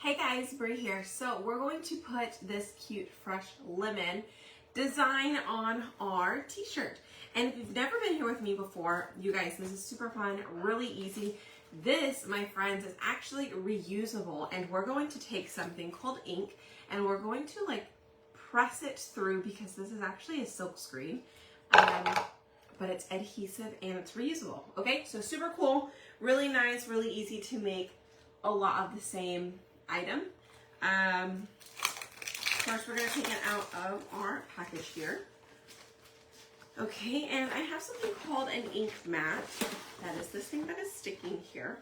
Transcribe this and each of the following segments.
Hey guys, Brie here. So we're going to put this cute fresh lemon design on our t-shirt. And if you've never been here with me before, you guys, this is super fun, really easy. This, my friends, is actually reusable, and we're going to take something called ink and we're going to press it through, because this is actually a silk screen, but it's adhesive and it's reusable. Okay, so super cool, really nice, really easy to make a lot of the same item. First, we're going to take it out of our package here. Okay, and I have something called an ink mat. That is this thing that is sticking here.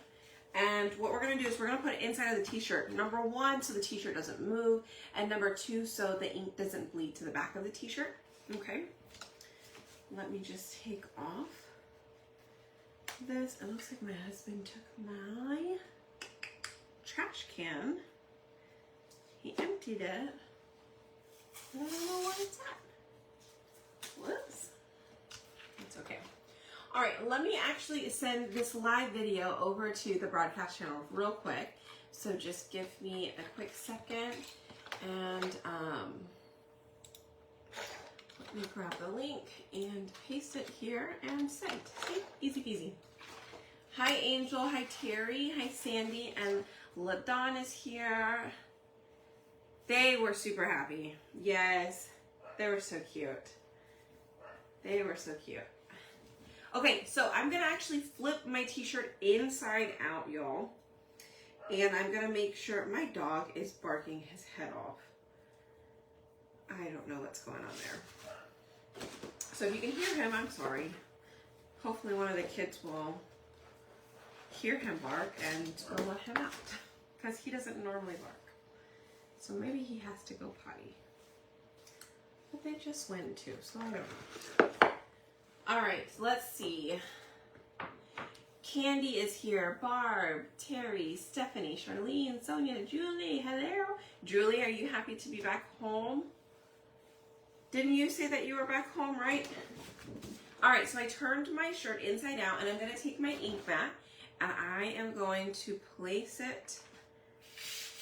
And what we're going to do is we're going to put it inside of the t-shirt. Number one, so the t-shirt doesn't move. And number two, so the ink doesn't bleed to the back of the t-shirt. Okay. Let me just take off this. It looks like my husband took my trash can. He emptied it. I don't know where it's at. Whoops. It's okay. All right, let me actually send this live video over to the broadcast channel real quick. So just give me a quick second and let me grab the link and paste it here and send. See? Easy peasy. Hi Angel, hi Terry, hi Sandy, and LaDon is here. They were super happy. Yes, they were so cute. They were so cute. Okay, so I'm gonna actually flip my t-shirt inside out, y'all. And I'm gonna make sure my dog is barking his head off. I don't know what's going on there. So if you can hear him, I'm sorry. Hopefully one of the kids will hear him bark and let him out, because he doesn't normally bark. So maybe he has to go potty. But they just went to, so I don't know. All right, so let's see. Candy is here. Barb, Terry, Stephanie, Charlene, Sonia, Julie. Hello. Julie, are you happy to be back home? Didn't you say that you were back home, right? All right, so I turned my shirt inside out, and I'm going to take my ink mat, and I am going to place it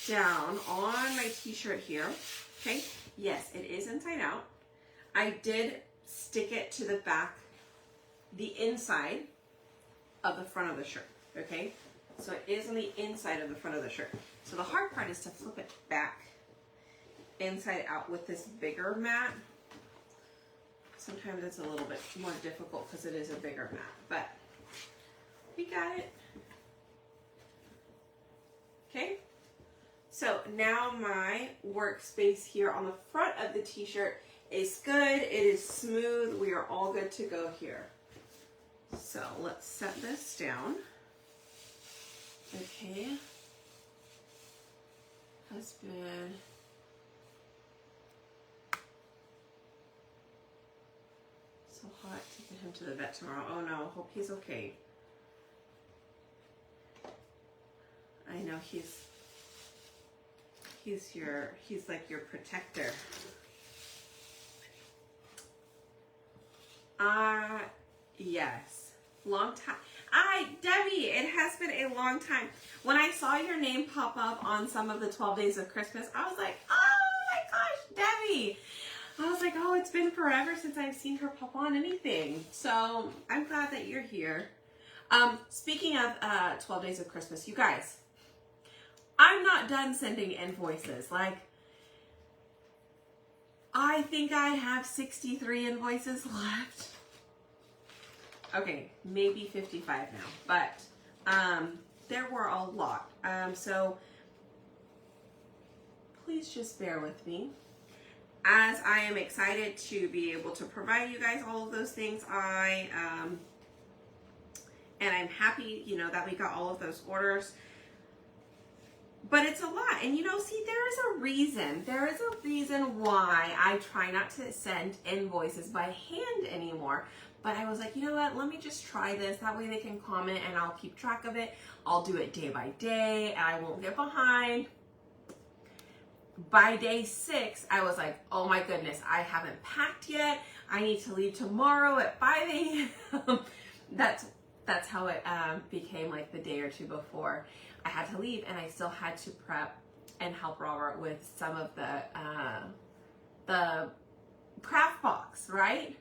down on my t-shirt here. Okay, yes, it is inside out. I did stick it to the back, the inside of the front of the shirt. Okay, so it is on the inside of the front of the shirt. So the hard part is to flip it back inside out with this bigger mat. Sometimes it's a little bit more difficult because it is a bigger mat, but we got it. Okay. So now my workspace here on the front of the t-shirt is good. It is smooth. We are all good to go here. So let's set this down. Okay. Husband. So hot. Taking him to the vet tomorrow. Oh no, hope he's okay. I know he's like your protector. Yes. Long time. Debbie, it has been a long time. When I saw your name pop up on some of the 12 days of Christmas, I was like, oh my gosh, Debbie. I was like, oh, it's been forever since I've seen her pop on anything. So I'm glad that you're here. Speaking of 12 days of Christmas, you guys, I'm not done sending invoices. I think I have 63 invoices left. Okay, maybe 55 now, but there were a lot. So please just bear with me. As I am excited to be able to provide you guys all of those things, and I'm happy, that we got all of those orders. But it's a lot. And see, there is a reason. There is a reason why I try not to send invoices by hand anymore. But I was like, you know what? Let me just try this. That way they can comment and I'll keep track of it. I'll do it day by day and I won't get behind. By day 6, I was like, oh my goodness, I haven't packed yet. I need to leave tomorrow at 5 a.m. That's how it became like the day or two before I had to leave, and I still had to prep and help Robert with some of the craft box, right?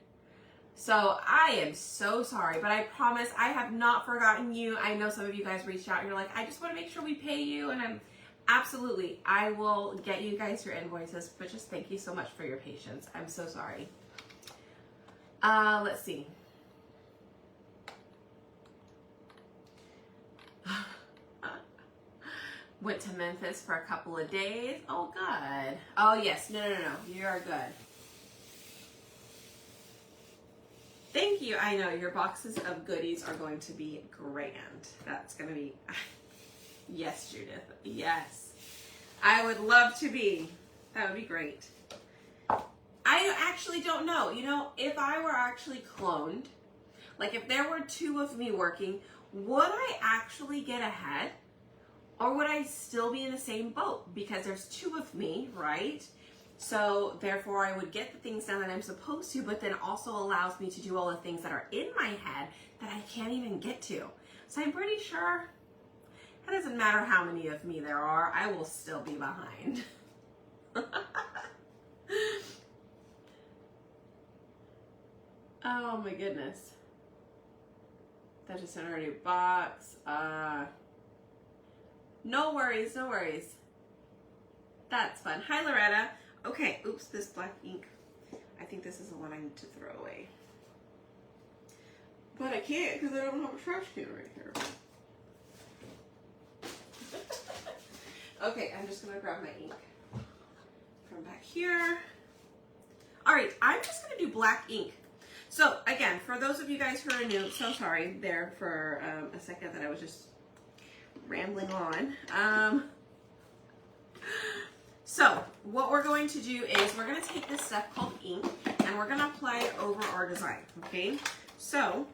So I am so sorry, but I promise I have not forgotten you. I know some of you guys reached out and you're like, I just want to make sure we pay you, and I'm absolutely, I will get you guys your invoices, but just thank you so much for your patience. I'm so sorry. Let's see. Went to Memphis for a couple of days. Oh, good. Oh, yes. No. You are good. Thank you. I know your boxes of goodies are going to be grand. That's going to be, yes, Judith. Yes. I would love to be. That would be great. I actually don't know. You know, if I were actually cloned, like if there were two of me working, would I actually get ahead? Or would I still be in the same boat? Because there's two of me, right? So therefore I would get the things done that I'm supposed to, but then also allows me to do all the things that are in my head that I can't even get to. So I'm pretty sure it doesn't matter how many of me there are, I will still be behind. Oh my goodness. That just sent her a new box. No worries, no worries. That's fun. Hi, Loretta. Okay, oops, this black ink. I think this is the one I need to throw away. But I can't because I don't have a trash can right here. Okay, I'm just gonna grab my ink from back here. All right, I'm just gonna do black ink. So again, for those of you guys who are new, so sorry there for a second that I was just rambling on. So what we're going to do is we're going to take this stuff called ink and we're going to apply it over our design, okay? So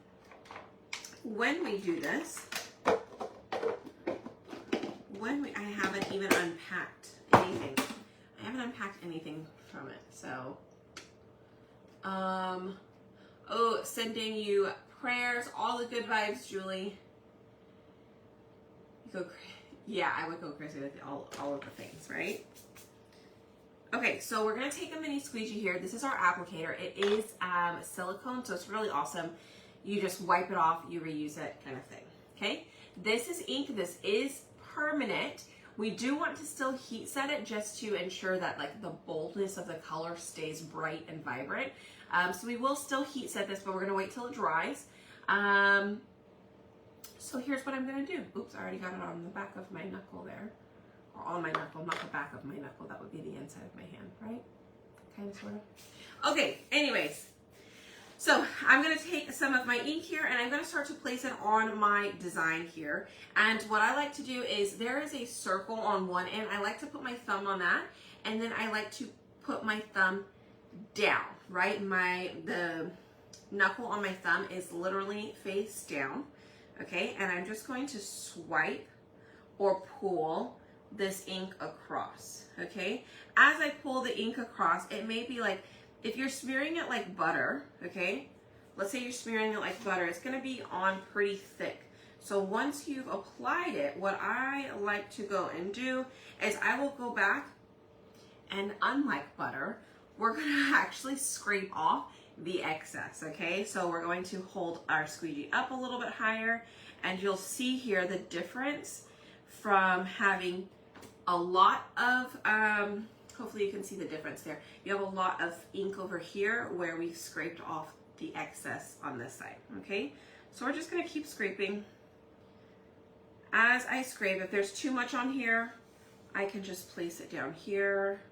when we do this, I haven't even unpacked anything. I haven't unpacked anything from it, so, oh, sending you prayers, all the good vibes, Julie. You go, yeah, I would go crazy with all of the things, right? Okay, so we're gonna take a mini squeegee here. This is our applicator. It is silicone, so it's really awesome. You just wipe it off, you reuse it, kind of thing, okay? This is ink, this is permanent. We do want to still heat set it just to ensure that like the boldness of the color stays bright and vibrant. So we will still heat set this, but we're gonna wait till it dries. So here's what I'm gonna do. Oops, I already got it on the back of my knuckle there. Or on my knuckle, not the back of my knuckle. That would be the inside of my hand, right? Kind of, sort of. Okay, anyways. So I'm gonna take some of my ink here and I'm gonna start to place it on my design here. And what I like to do is there is a circle on one end. I like to put my thumb on that. And then I like to put my thumb down, right? The knuckle on my thumb is literally face down. Okay, and I'm just going to swipe or pull this ink across, okay? As I pull the ink across, it may be like, if you're smearing it like butter, okay? Let's say you're smearing it like butter, it's gonna be on pretty thick. So once you've applied it, what I like to go and do is I will go back and unlike butter, we're gonna actually scrape off the excess, okay? So we're going to hold our squeegee up a little bit higher and you'll see here the difference from having a lot of, hopefully you can see the difference there. You have a lot of ink over here where we scraped off the excess on this side, okay? So we're just gonna keep scraping. As I scrape, if there's too much on here, I can just place it down here.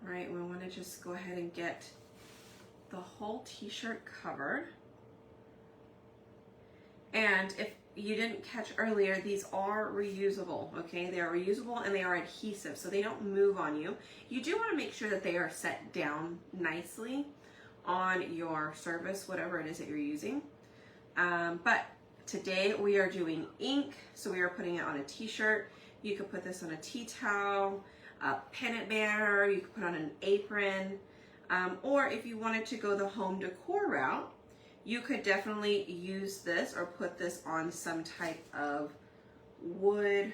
All right, we want to just go ahead and get the whole t-shirt covered. And if you didn't catch earlier, these are reusable, okay? They are reusable and they are adhesive, so they don't move on you. You do want to make sure that they are set down nicely on your service, whatever it is that you're using. But today we are doing ink, so we are putting it on a t-shirt. You could put this on a tea towel, a pennant banner, you could put on an apron, or if you wanted to go the home decor route, you could definitely use this or put this on some type of wood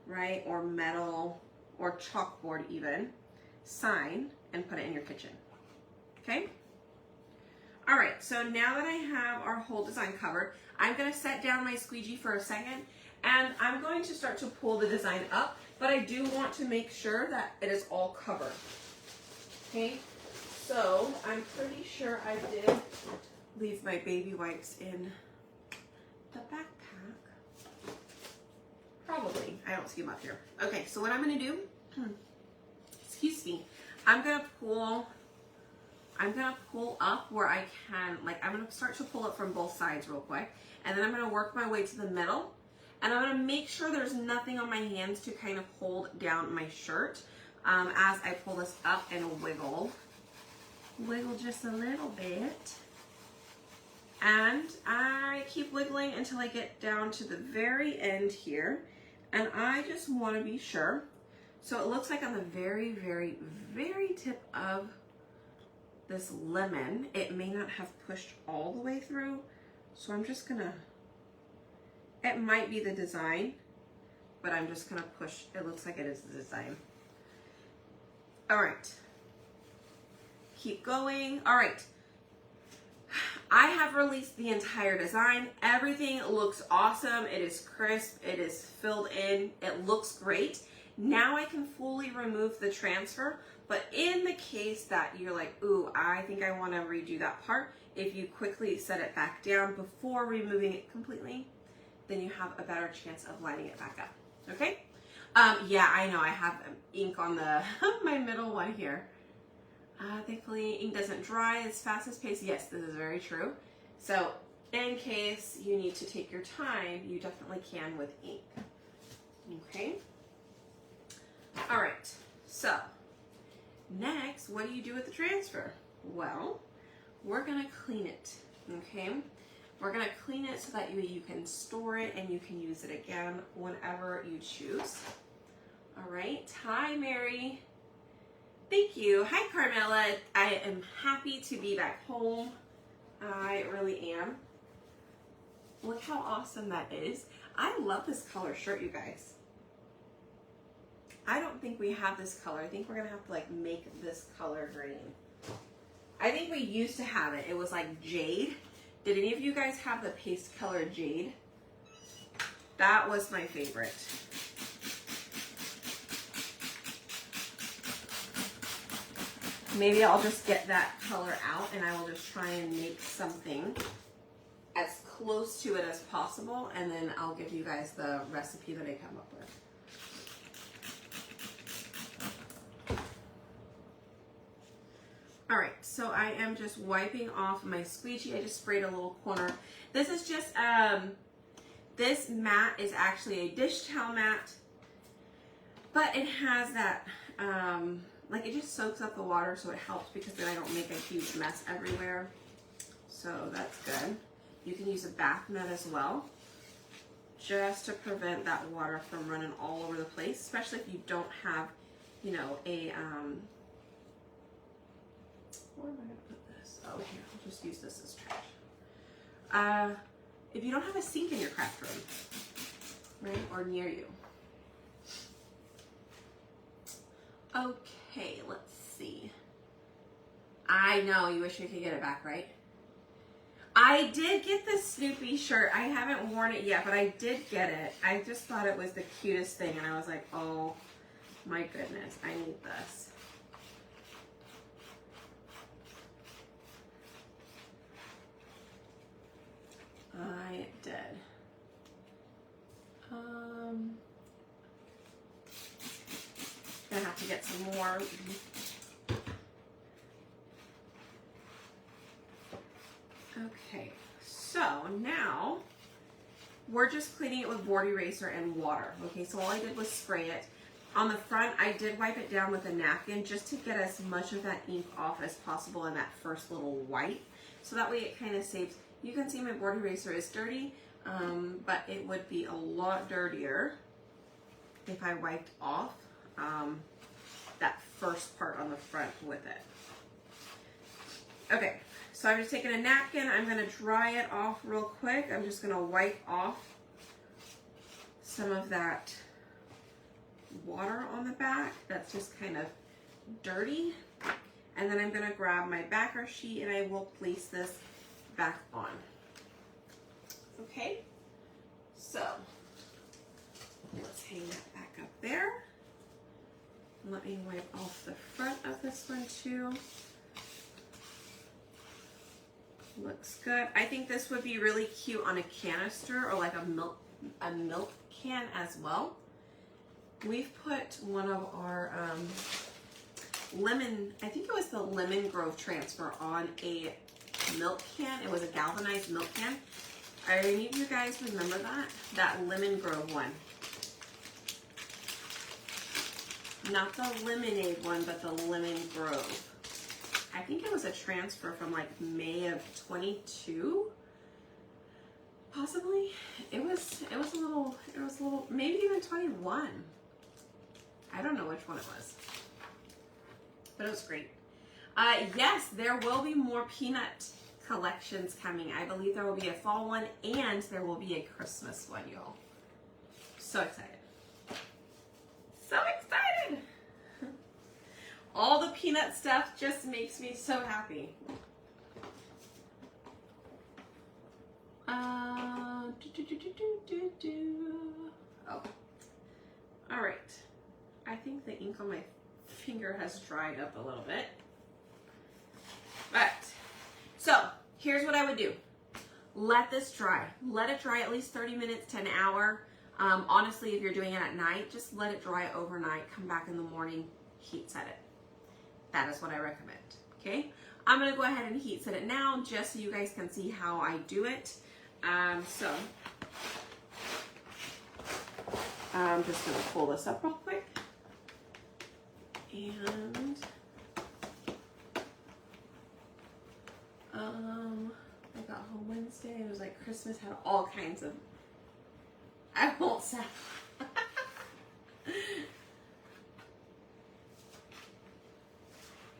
right, or metal or chalkboard even, sign and put it in your kitchen. Okay? All right, so now that I have our whole design covered, I'm gonna set down my squeegee for a second, and I'm going to start to pull the design up, but I do want to make sure that it is all covered. Okay, so I'm pretty sure I did leave my baby wipes in the backpack. Probably, I don't see them up here. Okay, so what I'm gonna do, excuse me, I'm gonna pull up where I can, like I'm gonna start to pull it from both sides real quick, and then I'm gonna work my way to the middle, and I'm gonna make sure there's nothing on my hands to kind of hold down my shirt as I pull this up and wiggle just a little bit. And I keep wiggling until I get down to the very end here, and I just want to be sure. So it looks like on the very, very, very tip of this lemon, it may not have pushed all the way through, so I'm just gonna, it might be the design, but I'm just gonna push, it looks like it is the design. All right, keep going. All right, I have released the entire design. Everything looks awesome. It is crisp, it is filled in, it looks great. Now I can fully remove the transfer, but in the case that you're like, ooh, I think I want to redo that part, if you quickly set it back down before removing it completely, then you have a better chance of lining it back up. Okay? Yeah, I know I have ink on the my middle one here. Thankfully, ink doesn't dry as fast as paste. Yes, this is very true. So in case you need to take your time, you definitely can with ink. Okay? All right, so next, what do you do with the transfer? Well, we're gonna clean it, okay? We're gonna clean it so that you can store it and you can use it again whenever you choose. All right, hi Mary. Thank you. Hi Carmela. I am happy to be back home. I really am. Look how awesome that is. I love this color shirt, you guys. I don't think we have this color. I think we're gonna have to like make this color green. I think we used to have it. It was like jade. Did any of you guys have the paste color jade? That was my favorite. Maybe I'll just get that color out and I will just try and make something as close to it as possible, and then I'll give you guys the recipe that I come up with. All right, so I am just wiping off my squeegee. I just sprayed a little corner. This is just, this mat is actually a dish towel mat, but it has that, like it just soaks up the water, so it helps because then I don't make a huge mess everywhere. So that's good. You can use a bath mat as well, just to prevent that water from running all over the place, especially if you don't have, you know, a, where am I gonna put this? Oh, here, I'll just use this as trash. If you don't have a sink in your craft room, right, or near you. Okay, let's see. I know, you wish I could get it back, right? I did get the Snoopy shirt. I haven't worn it yet, but I did get it. I just thought it was the cutest thing, and I was like, oh my goodness, I need this. I did. Gonna have to get some more. Okay, so now we're just cleaning it with board eraser and water. Okay, so all I did was spray it. On the front, I did wipe it down with a napkin just to get as much of that ink off as possible in that first little wipe. So that way it kind of saves. You can see my board eraser is dirty, but it would be a lot dirtier if I wiped off that first part on the front with it. Okay, so I'm just taking a napkin. I'm gonna dry it off real quick. I'm just gonna wipe off some of that water on the back that's just kind of dirty. And then I'm going to grab my backer sheet and I will place this back on. Okay, so let's hang that back up there. Let me wipe off the front of this one too. Looks good. I think this would be really cute on a canister or like a milk can as well. We've put one of our lemon, I think it was the Lemon Grove transfer on a milk can. It was a galvanized milk can. Are any of you guys remember that? That Lemon Grove one. Not the lemonade one, but the Lemon Grove. I think it was a transfer from like May of 22, possibly. It was a little, maybe even 21. I don't know which one it was, but it was great. Yes, there will be more peanut collections coming. I believe there will be a fall one and there will be a Christmas one, y'all. So excited. So excited. All the peanut stuff just makes me so happy. Oh, all right. I think the ink on my finger has dried up a little bit. But, so here's what I would do. Let this dry. Let it dry at least 30 minutes to an hour. Honestly, if you're doing it at night, just let it dry overnight. Come back in the morning, heat set it. That is what I recommend, okay? I'm gonna go ahead and heat set it now just so you guys can see how I do it. So, I'm just gonna pull this up real quick. And, I got home Wednesday. It was like Christmas had all kinds of, I won't say.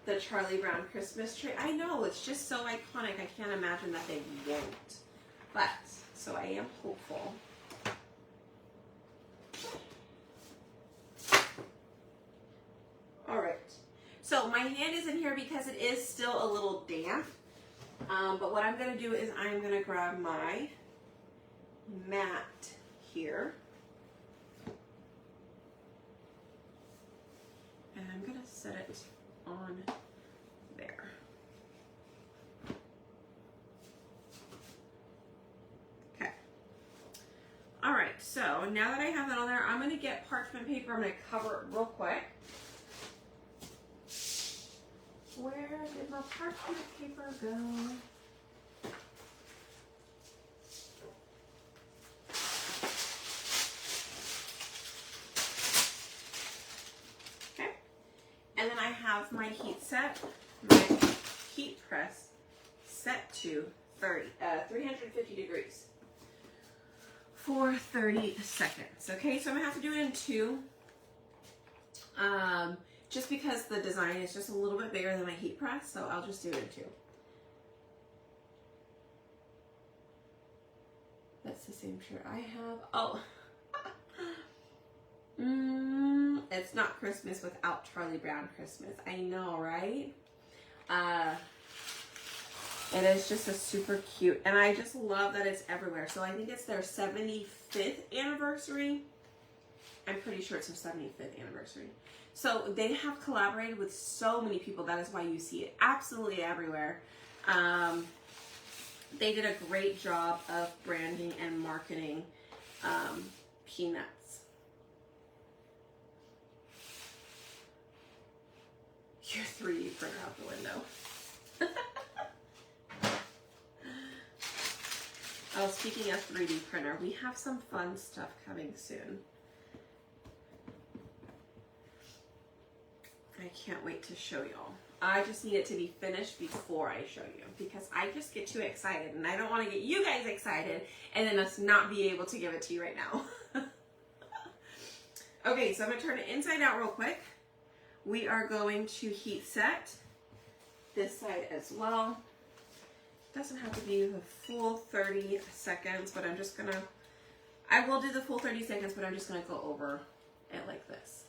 The Charlie Brown Christmas tree. I know, it's just so iconic. I can't imagine that they won't. But, so I am hopeful. All right. So my hand is in here because it is still a little damp. But what I'm going to do is I'm going to grab my mat here. And I'm going to set it on there. Okay. All right, so now that I have that on there, I'm going to get parchment paper. I'm going to cover it real quick. Where did my parchment paper go? And then I have my heat set, my heat press set to 350 degrees for 30 seconds. Okay, so I'm gonna have to do it in two, just because the design is just a little bit bigger than my heat press, so I'll just do it in two. That's the same shirt I have. Oh. It's not Christmas without Charlie Brown Christmas. I know, right? It is just a super cute, and I just love that it's everywhere. So I think it's their 75th anniversary. I'm pretty sure it's their 75th anniversary. So they have collaborated with so many people. That is why you see it absolutely everywhere. They did a great job of branding and marketing Peanuts. Your 3D printer out the window. Oh, speaking of 3D printer, we have some fun stuff coming soon. I can't wait to show y'all. I just need it to be finished before I show you because I just get too excited and I don't want to get you guys excited and then us not be able to give it to you right now. Okay, so I'm going to turn it inside out real quick. We are going to heat set this side as well. It doesn't have to be the full 30 seconds, but I'm just gonna, I will do the full 30 seconds, but I'm just gonna go over it like this.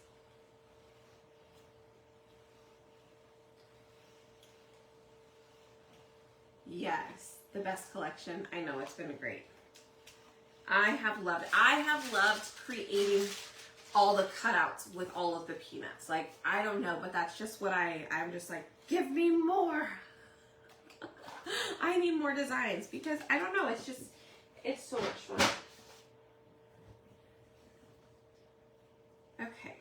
Yes, the best collection. I know, it's been great. I have loved it. I have loved creating all the cutouts with all of the peanuts. Like, I don't know, but that's just what I'm just like, give me more. I need more designs because I don't know, it's so much fun. Okay.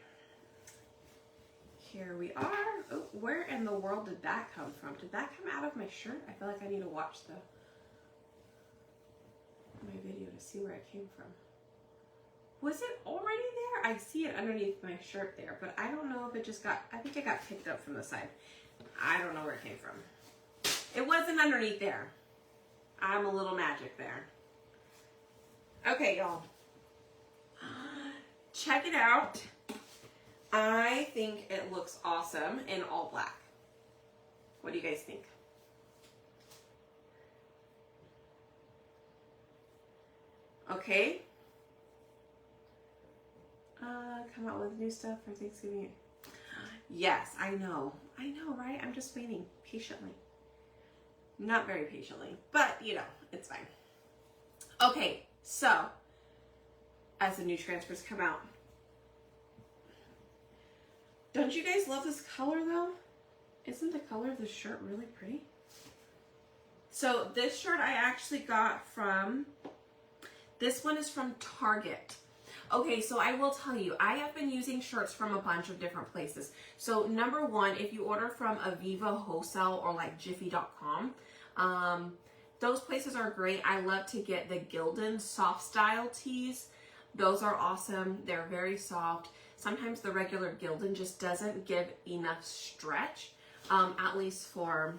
Here we are. Oh, where in the world did that come from? Did that come out of my shirt? I feel like I need to watch my video to see where it came from. Was it already there? I see it underneath my shirt there, but I don't know if it just I think it got picked up from the side. I don't know where it came from. It wasn't underneath there. I'm a little magic there. Okay, y'all. Check it out. I think it looks awesome in all black. What do you guys think? Okay. Come out with new stuff for Thanksgiving. Yes, I know. I know, right? I'm just waiting patiently. Not very patiently, but you know, it's fine. Okay, so as the new transfers come out, don't you guys love this color though? Isn't the color of the shirt really pretty? So this shirt I actually got from, this one is from Target. Okay, so I will tell you, I have been using shirts from a bunch of different places. So number one, if you order from Aviva Wholesale or like Jiffy.com, those places are great. I love to get the Gildan soft style tees. Those are awesome. They're very soft. Sometimes the regular Gildan just doesn't give enough stretch, at least for,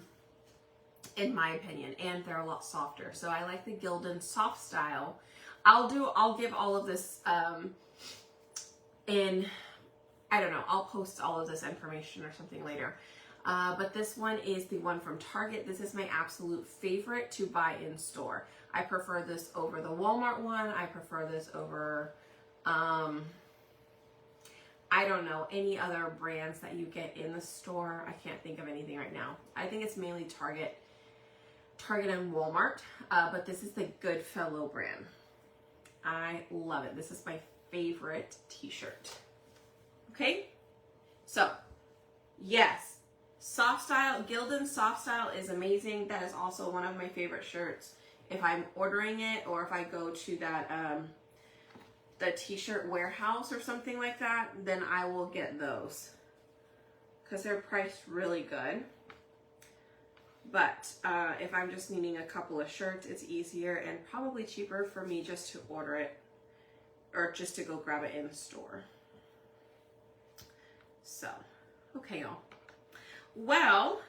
in my opinion, and they're a lot softer. So I like the Gildan soft style. I'll give all of this I don't know, I'll post all of this information or something later. But this one is the one from Target. This is my absolute favorite to buy in store. I prefer this over the Walmart one. I prefer this over, I don't know, any other brands that you get in the store. I can't think of anything right now. I think it's mainly Target and Walmart, but this is the Goodfellow brand. I love it. This is my favorite t-shirt. Okay, so yes, soft style, Gildan soft style is amazing. That is also one of my favorite shirts. If I'm ordering it or if I go to that the t-shirt warehouse or something like that, then I will get those because they're priced really good. But if I'm just needing a couple of shirts, it's easier and probably cheaper for me just to order it or just to go grab it in the store. So, okay, y'all. Well,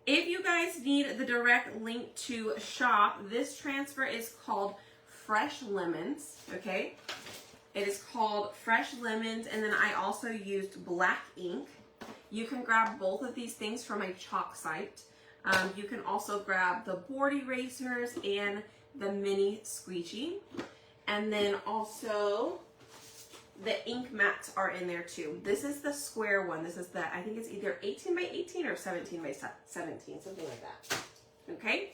if you guys need the direct link to shop, this transfer is called Fresh Lemons, okay? It is called Fresh Lemons, and then I also used black ink. You can grab both of these things from my chalk site. You can also grab the board erasers and the mini squeegee. And then also the ink mats are in there too. This is the square one. This is the, I think it's either 18 by 18 or 17 by 17, something like that. Okay.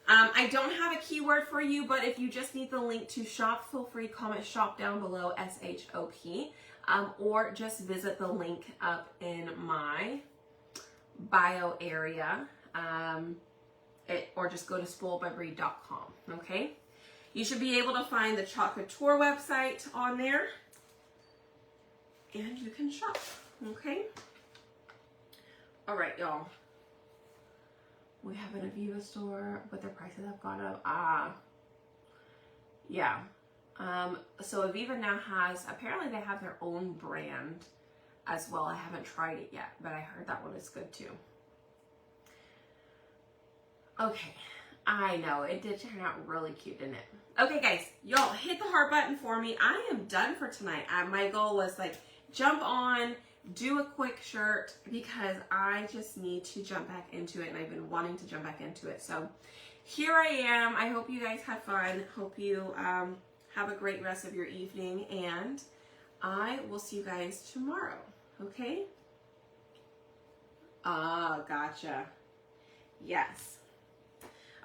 I don't have a keyword for you, but if you just need the link to shop, feel free to comment shop down below, SHOP. Or just visit the link up in my bio area, or just go to spoiledbybrie.com, okay? You should be able to find the Chocolate Tour website on there, and you can shop, okay? All right, y'all. We have an Aviva store, but their prices have gone up. Yeah. So Aviva now has, apparently they have their own brand as well. I haven't tried it yet, but I heard that one is good too. Okay, I know, it did turn out really cute, didn't it? Okay guys, y'all hit the heart button for me. I am done for tonight. My goal was like, jump on, do a quick shirt, because I just need to jump back into it, and I've been wanting to jump back into it. So here I am. I hope you guys had fun. Hope you Have a great rest of your evening, and I will see you guys tomorrow, okay? Ah, gotcha. Yes.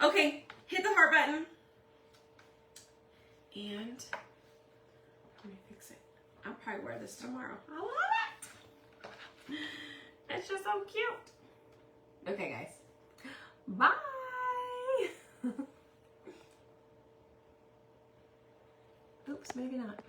Okay, hit the heart button. And let me fix it. I'll probably wear this tomorrow. I love it. It's just so cute. Okay, guys. Bye. Oops, maybe not.